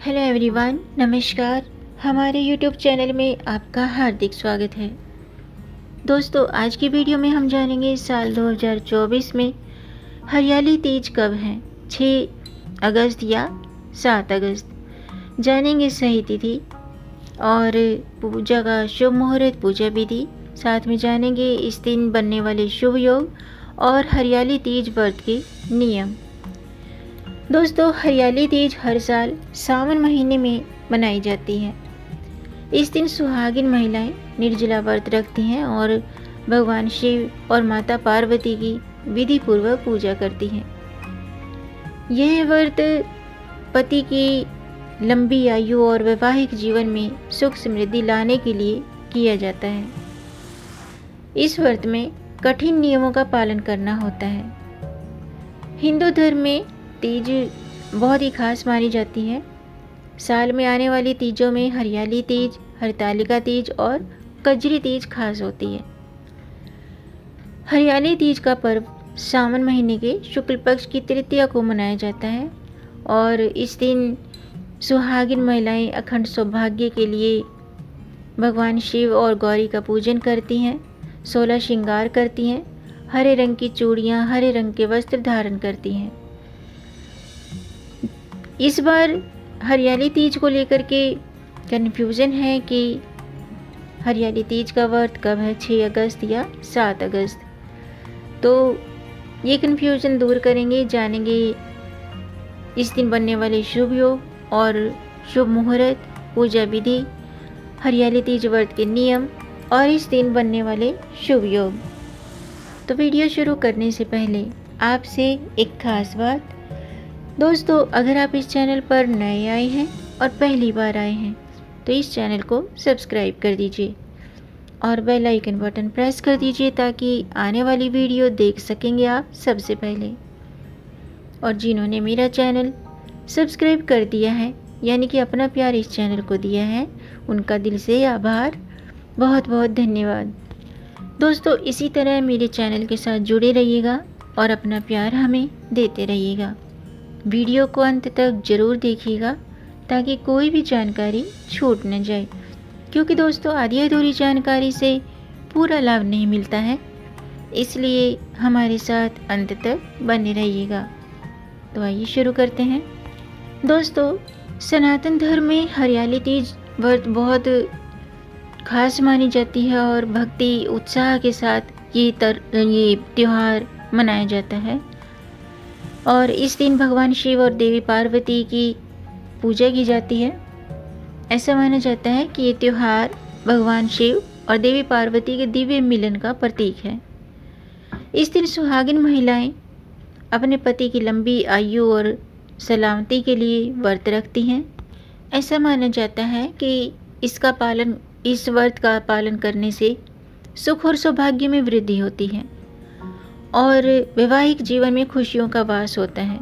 Hello everyone, नमस्कार। हमारे YouTube channel में आपका हार्दिक स्वागत है। दोस्तों, आज की वीडियो में हम जानेंगे साल 2024 में हरियाली तीज कब है, 6 अगस्त या 7 अगस्त। जानेंगे सही तिथि और पूजा का शुभ मुहूर्त, पूजा विधि। साथ में जानेंगे इस दिन बनने वाले शुभ योग और हरियाली तीज व्रत के नियम। दोस्तों, हरियाली तीज हर साल सावन महीने में मनाई जाती है। इस दिन सुहागिन महिलाएं निर्जला व्रत रखती हैं और भगवान शिव और माता पार्वती की विधि पूर्वक पूजा करती हैं। यह व्रत पति की लंबी आयु और वैवाहिक जीवन में सुख समृद्धि लाने के लिए किया जाता है। इस व्रत में कठिन नियमों का पालन करना होता है। हिंदू धर्म में तीज बहुत ही खास मानी जाती है। साल में आने वाली तीजों में हरियाली तीज, हरतालिका तीज और कजरी तीज खास होती है। हरियाली तीज का पर्व सावन महीने के शुक्ल पक्ष की तृतीया को मनाया जाता है और इस दिन सुहागिन महिलाएं अखंड सौभाग्य के लिए भगवान शिव और गौरी का पूजन करती हैं, 16 श्रृंगार करती हैं, हरे रंग की चूड़ियाँ, हरे रंग के वस्त्र धारण करती हैं। इस बार हरियाली तीज को लेकर के कन्फ्यूज़न है कि हरियाली तीज का व्रत कब है, 6 अगस्त या 7 अगस्त। तो ये कन्फ्यूज़न दूर करेंगे, जानेंगे इस दिन बनने वाले शुभ योग और शुभ मुहूर्त, पूजा विधि, हरियाली तीज व्रत के नियम और इस दिन बनने वाले शुभ योग। तो वीडियो शुरू करने से पहले आपसे एक खास बात। दोस्तों, अगर आप इस चैनल पर नए आए हैं और पहली बार आए हैं तो इस चैनल को सब्सक्राइब कर दीजिए और बेल आइकन बटन प्रेस कर दीजिए ताकि आने वाली वीडियो देख सकेंगे आप सबसे पहले। और जिन्होंने मेरा चैनल सब्सक्राइब कर दिया है, यानी कि अपना प्यार इस चैनल को दिया है, उनका दिल से आभार, बहुत बहुत धन्यवाद। दोस्तों, इसी तरह मेरे चैनल के साथ जुड़े रहिएगा और अपना प्यार हमें देते रहिएगा। वीडियो को अंत तक ज़रूर देखिएगा ताकि कोई भी जानकारी छूट न जाए, क्योंकि दोस्तों आधी अधूरी जानकारी से पूरा लाभ नहीं मिलता है, इसलिए हमारे साथ अंत तक बने रहिएगा। तो आइए शुरू करते हैं। दोस्तों, सनातन धर्म में हरियाली तीज व्रत बहुत खास मानी जाती है और भक्ति उत्साह के साथ ये त्यौहार मनाया जाता है और इस दिन भगवान शिव और देवी पार्वती की पूजा की जाती है। ऐसा माना जाता है कि ये त्यौहार भगवान शिव और देवी पार्वती के दिव्य मिलन का प्रतीक है। इस दिन सुहागिन महिलाएं अपने पति की लंबी आयु और सलामती के लिए व्रत रखती हैं। ऐसा माना जाता है कि इस व्रत का पालन करने से सुख और सौभाग्य में वृद्धि होती है और वैवाहिक जीवन में खुशियों का वास होता है।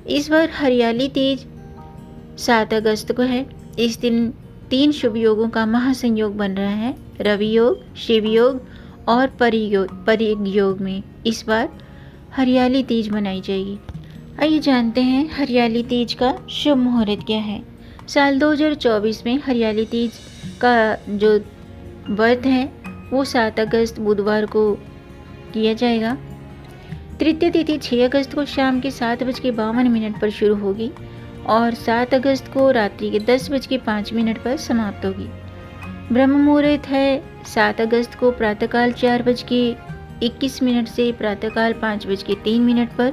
इस बार हरियाली तीज 7 अगस्त को है। इस दिन 3 शुभ योगों का महासंयोग बन रहा है, रवि योग, शिव योग और परिग योग में इस बार हरियाली तीज मनाई जाएगी। आइए जानते हैं हरियाली तीज का शुभ मुहूर्त क्या है। साल 2024 में हरियाली तीज का जो व्रत है वो 7 अगस्त बुधवार को किया जाएगा। तृतीय तिथि 6 अगस्त को शाम के 7:52 पर शुरू होगी और 7 अगस्त को रात्रि के 10:05 पर समाप्त होगी। ब्रह्म मुहूर्त है 7 अगस्त को प्रातःकाल 4:21 से प्रातःकाल 5:03 पर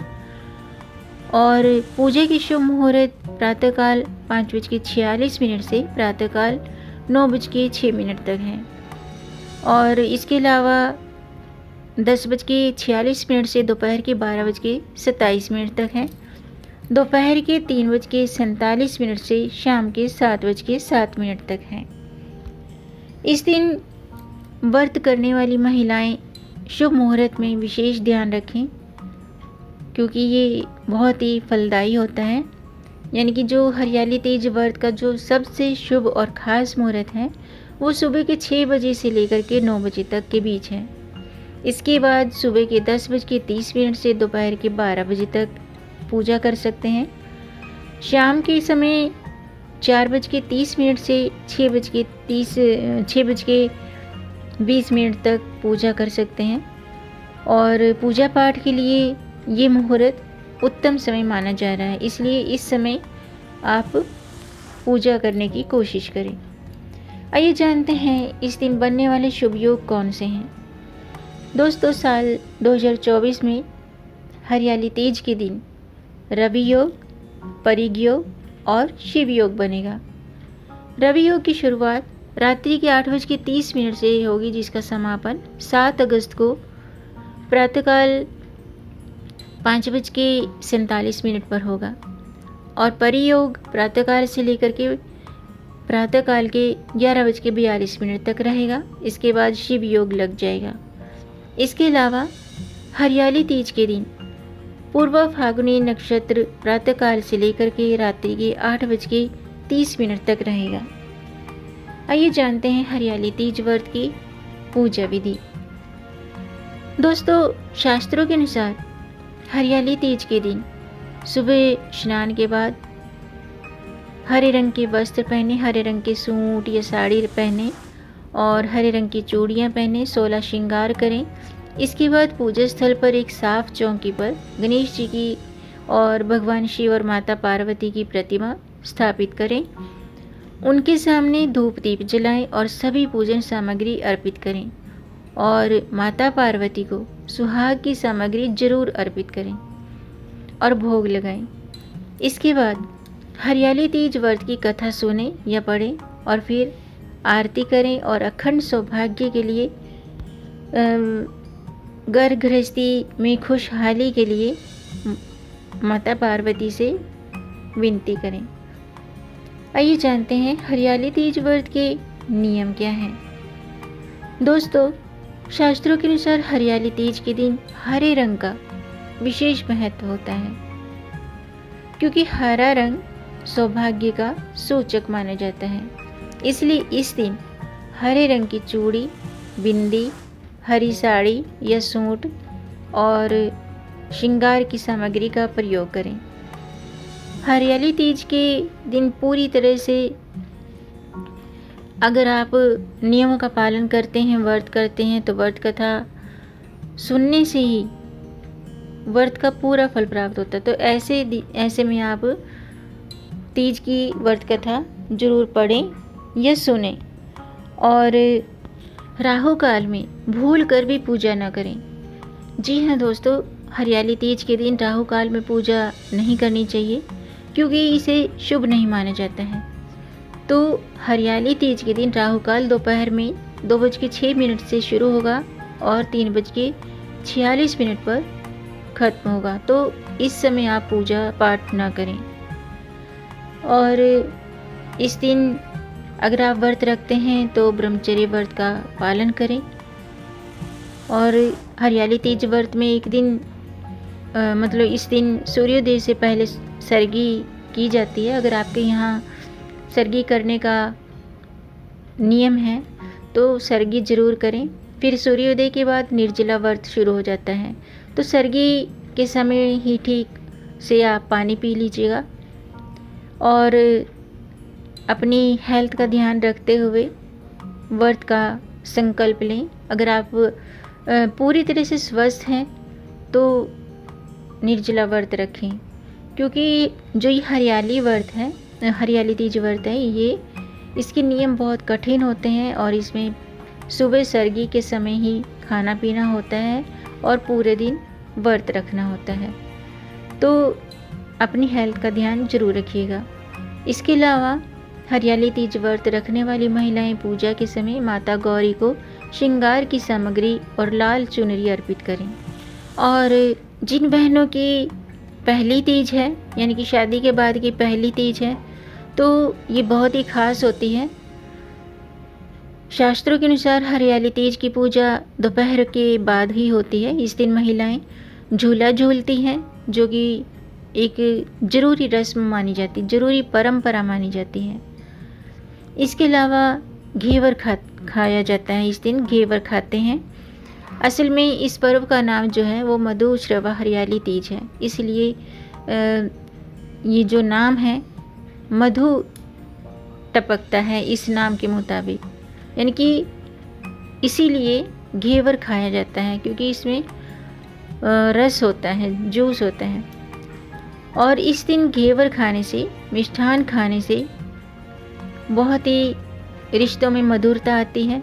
और पूजा की शुभ मुहूर्त प्रातःकाल 5:46 से प्रातःकाल 9:06 तक है और इसके अलावा 10:46 से दोपहर के 12:27 तक है। दोपहर के 3:47 से शाम के 7:07 तक है। इस दिन व्रत करने वाली महिलाएं शुभ मुहूर्त में विशेष ध्यान रखें, क्योंकि ये बहुत ही फलदायी होता है। यानी कि जो हरियाली तीज व्रत का जो सबसे शुभ और ख़ास मुहूर्त है वो सुबह के 6 बजे से लेकर के 9 बजे तक के बीच है। इसके बाद सुबह के 10:30 से दोपहर के 12 बजे तक पूजा कर सकते हैं शाम के समय 4:30 से 6:20 तक पूजा कर सकते हैं और पूजा पाठ के लिए ये मुहूर्त उत्तम समय माना जा रहा है, इसलिए इस समय आप पूजा करने की कोशिश करें। आइए जानते हैं इस दिन बनने वाले शुभ योग कौन से हैं। दोस्तों, साल 2024 में हरियाली तीज के दिन रवि योग, परिग योग और शिव योग बनेगा। रवि योग की शुरुआत रात्रि के 8:30 से होगी, जिसका समापन 7 अगस्त को प्रातःकाल 5:47 पर होगा और परियोग प्रातःकाल से लेकर के प्रातःकाल के 11:42 तक रहेगा। इसके बाद शिव योग लग जाएगा। इसके अलावा हरियाली तीज के दिन पूर्व फागुनी नक्षत्र प्रातःकाल से लेकर के रात्रि के 8:30 तक रहेगा। आइए जानते हैं हरियाली तीज व्रत की पूजा विधि। दोस्तों, शास्त्रों के अनुसार हरियाली तीज के दिन सुबह स्नान के बाद हरे रंग के वस्त्र पहने, हरे रंग के सूट या साड़ी पहने और हरे रंग की चूड़ियाँ पहने, 16 श्रृंगार करें। इसके बाद पूजा स्थल पर एक साफ चौकी पर गणेश जी की और भगवान शिव और माता पार्वती की प्रतिमा स्थापित करें। उनके सामने धूप दीप जलाएं और सभी पूजन सामग्री अर्पित करें और माता पार्वती को सुहाग की सामग्री जरूर अर्पित करें और भोग लगाएं। इसके बाद हरियाली तीज व्रत की कथा सुने या पढ़ें और फिर आरती करें और अखंड सौभाग्य के लिए घर गृहस्थी में खुशहाली के लिए माता पार्वती से विनती करें। आइए जानते हैं हरियाली तीज व्रत के नियम क्या हैं। दोस्तों, शास्त्रों के अनुसार हरियाली तीज के दिन हरे रंग का विशेष महत्व होता है, क्योंकि हरा रंग सौभाग्य का सूचक माना जाता है। इसलिए इस दिन हरे रंग की चूड़ी, बिंदी, हरी साड़ी या सूट और श्रृंगार की सामग्री का प्रयोग करें। हरियाली तीज के दिन पूरी तरह से अगर आप नियमों का पालन करते हैं, व्रत करते हैं, तो व्रत कथा सुनने से ही व्रत का पूरा फल प्राप्त होता है। तो ऐसे में आप तीज की व्रत कथा जरूर पढ़ें या सुनें और राहु काल में भूल कर भी पूजा न करें। जी हाँ दोस्तों, हरियाली तीज के दिन राहु काल में पूजा नहीं करनी चाहिए, क्योंकि इसे शुभ नहीं माना जाता है। तो हरियाली तीज के दिन राहु काल दोपहर में 2:06 से शुरू होगा और 3:46 पर खत्म होगा। तो इस समय आप पूजा पाठ ना करें। और इस दिन अगर आप व्रत रखते हैं तो ब्रह्मचर्य व्रत का पालन करें। और हरियाली तीज व्रत में एक दिन मतलब इस दिन सूर्योदय से पहले सरगी की जाती है। अगर आपके यहाँ सरगी करने का नियम है तो सरगी जरूर करें। फिर सूर्योदय के बाद निर्जला व्रत शुरू हो जाता है। तो सरगी के समय ही ठीक से आप पानी पी लीजिएगा और अपनी हेल्थ का ध्यान रखते हुए व्रत का संकल्प लें। अगर आप पूरी तरह से स्वस्थ हैं तो निर्जला व्रत रखें, क्योंकि जो ये हरियाली व्रत है, हरियाली तीज व्रत है, ये इसके नियम बहुत कठिन होते हैं और इसमें सुबह सरगी के समय ही खाना पीना होता है और पूरे दिन व्रत रखना होता है। तो अपनी हेल्थ का ध्यान जरूर रखिएगा। इसके अलावा हरियाली तीज व्रत रखने वाली महिलाएं पूजा के समय माता गौरी को श्रृंगार की सामग्री और लाल चुनरी अर्पित करें। और जिन बहनों की पहली तीज है, यानी कि शादी के बाद की पहली तीज है, तो ये बहुत ही खास होती है। शास्त्रों के अनुसार हरियाली तीज की पूजा दोपहर के बाद ही होती है। इस दिन महिलाएं झूला झूलती हैं, जो कि एक जरूरी रस्म मानी जाती, जरूरी परंपरा मानी जाती है। इसके अलावा घेवर खाया जाता है। इस दिन घेवर खाते हैं। असल में इस पर्व का नाम जो है वो मधुश्रवा हरियाली तीज है, इसलिए ये जो नाम है मधु टपकता है इस नाम के मुताबिक, यानी कि इसीलिए घेवर खाया जाता है क्योंकि इसमें रस होता है, जूस होता है। और इस दिन घेवर खाने से, मिष्ठान खाने से बहुत ही रिश्तों में मधुरता आती है।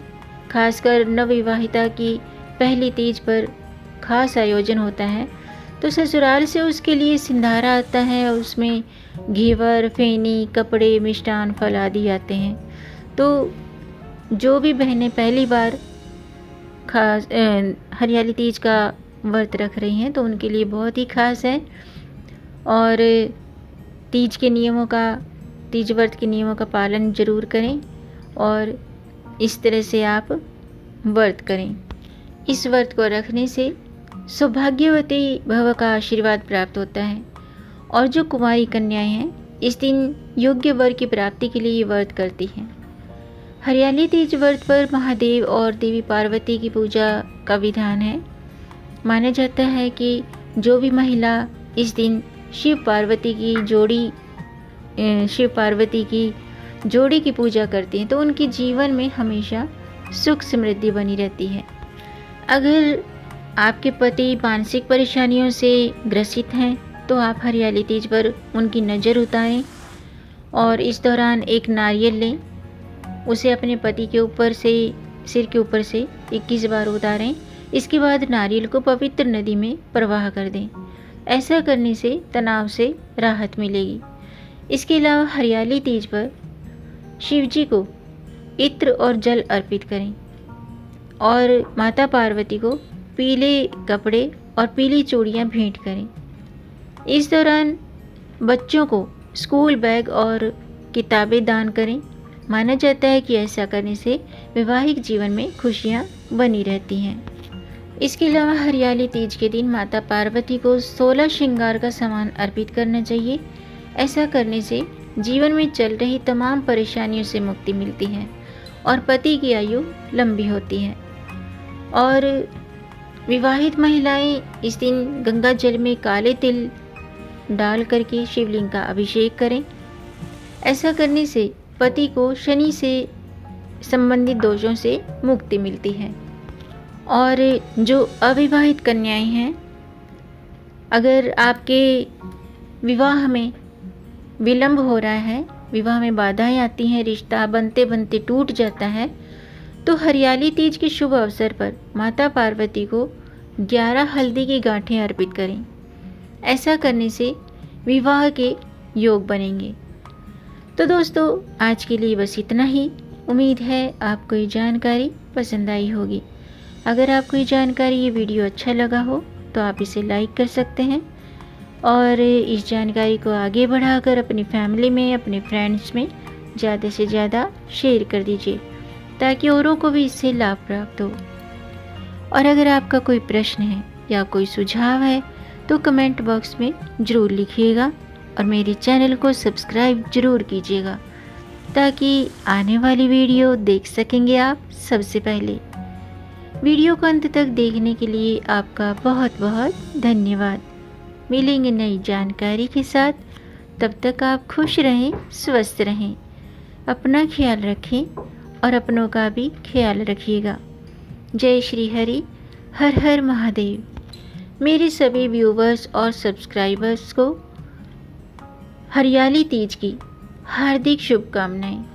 खासकर नवविवाहिता की पहली तीज पर खास आयोजन होता है, तो ससुराल से उसके लिए सिंधारा आता है, उसमें घेवर, फेनी, कपड़े, मिष्ठान, फल आदि आते हैं। तो जो भी बहनें पहली बार खास हरियाली तीज का व्रत रख रही हैं तो उनके लिए बहुत ही खास है। और तीज व्रत के नियमों का पालन जरूर करें और इस तरह से आप व्रत करें। इस व्रत को रखने से सौभाग्यवती भव का आशीर्वाद प्राप्त होता है। और जो कुंवारी कन्याएं हैं इस दिन योग्य वर की प्राप्ति के लिए ये व्रत करती हैं। हरियाली तीज व्रत पर महादेव और देवी पार्वती की पूजा का विधान है। माना जाता है कि जो भी महिला इस दिन शिव पार्वती की जोड़ी की पूजा करती हैं तो उनके जीवन में हमेशा सुख समृद्धि बनी रहती है। अगर आपके पति मानसिक परेशानियों से ग्रसित हैं तो आप हरियाली तीज पर उनकी नज़र उतारें और इस दौरान एक नारियल लें, उसे अपने पति के ऊपर से, सिर के ऊपर से 21 बार उतारें। इसके बाद नारियल को पवित्र नदी में प्रवाह कर दें। ऐसा करने से तनाव से राहत मिलेगी। इसके अलावा हरियाली तीज पर शिव जी को इत्र और जल अर्पित करें और माता पार्वती को पीले कपड़े और पीली चूड़ियाँ भेंट करें। इस दौरान बच्चों को स्कूल बैग और किताबें दान करें। माना जाता है कि ऐसा करने से वैवाहिक जीवन में खुशियाँ बनी रहती हैं। इसके अलावा हरियाली तीज के दिन माता पार्वती को 16 श्रृंगार का सामान अर्पित करना चाहिए। ऐसा करने से जीवन में चल रही तमाम परेशानियों से मुक्ति मिलती है और पति की आयु लंबी होती है। और विवाहित महिलाएं इस दिन गंगा जल में काले तिल डाल करके शिवलिंग का अभिषेक करें। ऐसा करने से पति को शनि से संबंधित दोषों से मुक्ति मिलती है। और जो अविवाहित कन्याएं हैं, अगर आपके विवाह में विलंब हो रहा है, विवाह में बाधाएं आती हैं, रिश्ता बनते बनते टूट जाता है, तो हरियाली तीज के शुभ अवसर पर माता पार्वती को 11 हल्दी की गांठें अर्पित करें। ऐसा करने से विवाह के योग बनेंगे। तो दोस्तों, आज के लिए बस इतना ही। उम्मीद है आपको ये जानकारी पसंद आई होगी। अगर आपको ये जानकारी, ये वीडियो अच्छा लगा हो तो आप इसे लाइक कर सकते हैं और इस जानकारी को आगे बढ़ाकर अपनी फैमिली में, अपने फ्रेंड्स में ज़्यादा से ज़्यादा शेयर कर दीजिए ताकि औरों को भी इससे लाभ प्राप्त हो। और अगर आपका कोई प्रश्न है या कोई सुझाव है तो कमेंट बॉक्स में ज़रूर लिखिएगा और मेरे चैनल को सब्सक्राइब ज़रूर कीजिएगा ताकि आने वाली वीडियो देख सकेंगे आप सबसे पहले। वीडियो को अंत तक देखने के लिए आपका बहुत बहुत धन्यवाद। मिलेंगे नई जानकारी के साथ, तब तक आप खुश रहें, स्वस्थ रहें, अपना ख्याल रखें और अपनों का भी ख्याल रखिएगा। जय श्री हरि, हर हर महादेव। मेरे सभी व्यूवर्स और सब्सक्राइबर्स को हरियाली तीज की हार्दिक शुभकामनाएं।